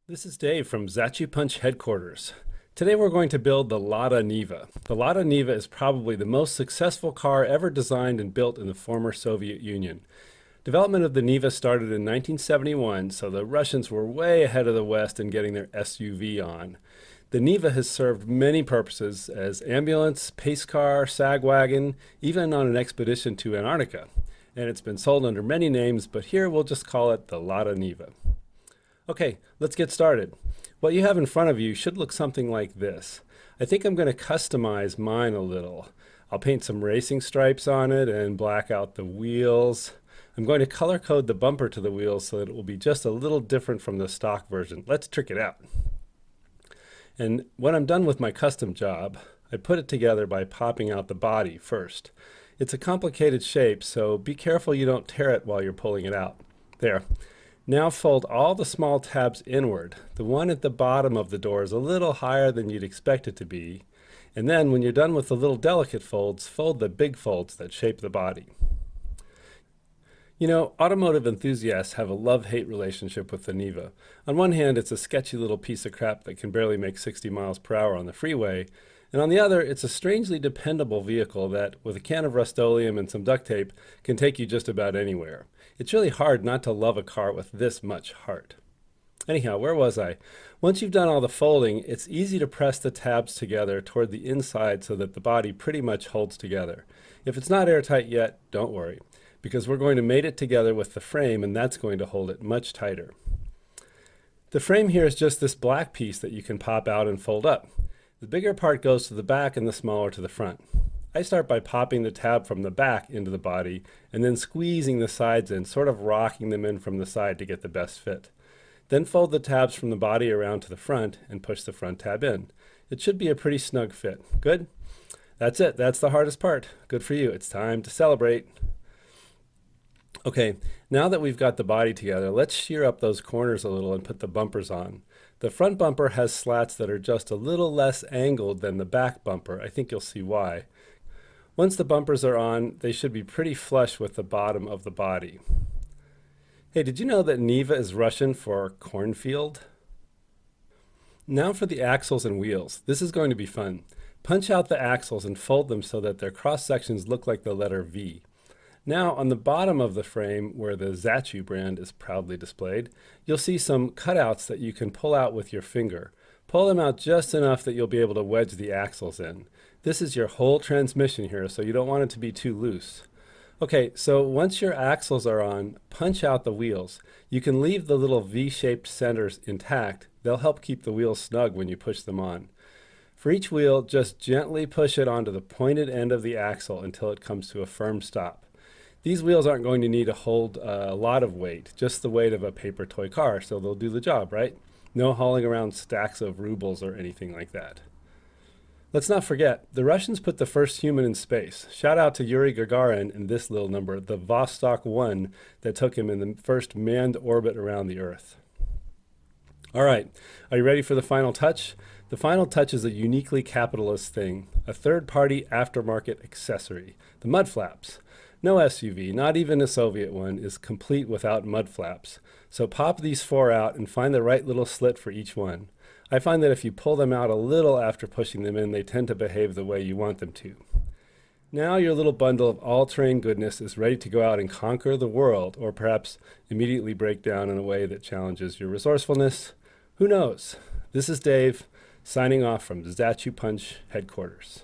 This is Dave from Punch headquarters. Today we're going to build the Lada Niva. The Lada Niva is probably the most successful car ever designed and built in the former Soviet Union. Development of the Niva started in 1971, so the Russians were way ahead of the West in getting their SUV on. The Niva has served many purposes as ambulance, pace car, sag wagon, even on an expedition to Antarctica. And it's been sold under many names, but here we'll just call it the Lada Niva. Okay, let's get started. What you have in front of you should look something like this. I think I'm going to customize mine a little. I'll paint some racing stripes on it and black out the wheels. I'm going to color code the bumper to the wheels so that it will be just a little different from the stock version. Let's trick it out. And when I'm done with my custom job, I put it together by popping out the body first. It's a complicated shape, so be careful you don't tear it while you're pulling it out. There. Now fold all the small tabs inward. The one at the bottom of the door is a little higher than you'd expect it to be. And then when you're done with the little delicate folds, fold the big folds that shape the body. You know, automotive enthusiasts have a love-hate relationship with the Niva. On one hand, it's a sketchy little piece of crap that can barely make 60 miles per hour on the freeway. And on the other, it's a strangely dependable vehicle that, with a can of Rust-Oleum and some duct tape, can take you just about anywhere. It's really hard not to love a car with this much heart. Anyhow, where was I? Once you've done all the folding, it's easy to press the tabs together toward the inside so that the body pretty much holds together. If it's not airtight yet, don't worry, because we're going to mate it together with the frame, and that's going to hold it much tighter. The frame here is just this black piece that you can pop out and fold up. The bigger part goes to the back and the smaller to the front. I start by popping the tab from the back into the body and then squeezing the sides in, sort of rocking them in from the side to get the best fit. Then fold the tabs from the body around to the front and push the front tab in. It should be a pretty snug fit. Good? That's it. That's the hardest part. Good for you. It's time to celebrate. Okay, now that we've got the body together, let's shear up those corners a little and put the bumpers on. The front bumper has slats that are just a little less angled than the back bumper. I think you'll see why. Once the bumpers are on, they should be pretty flush with the bottom of the body. Hey, did you know that Niva is Russian for cornfield? Now for the axles and wheels. This is going to be fun. Punch out the axles and fold them so that their cross sections look like the letter V. Now on the bottom of the frame, where the Zachu brand is proudly displayed, you'll see some cutouts that you can pull out with your finger. Pull them out just enough that you'll be able to wedge the axles in. This is your whole transmission here, so you don't want it to be too loose. Okay, so once your axles are on, punch out the wheels. You can leave the little V-shaped centers intact. They'll help keep the wheels snug when you push them on. For each wheel, just gently push it onto the pointed end of the axle until it comes to a firm stop. These wheels aren't going to need to hold a lot of weight, just the weight of a paper toy car, so they'll do the job, right? No hauling around stacks of rubles or anything like that. Let's not forget, the Russians put the first human in space. Shout out to Yuri Gagarin in this little number, the Vostok 1 that took him in the first manned orbit around the Earth. All right, are you ready for the final touch? The final touch is a uniquely capitalist thing, a third-party aftermarket accessory, the mud flaps. No SUV, not even a Soviet one, is complete without mud flaps. So pop these 4 out and find the right little slit for each one. I find that if you pull them out a little after pushing them in, they tend to behave the way you want them to. Now your little bundle of all-terrain goodness is ready to go out and conquer the world, or perhaps immediately break down in a way that challenges your resourcefulness. Who knows? This is Dave, signing off from Punch headquarters.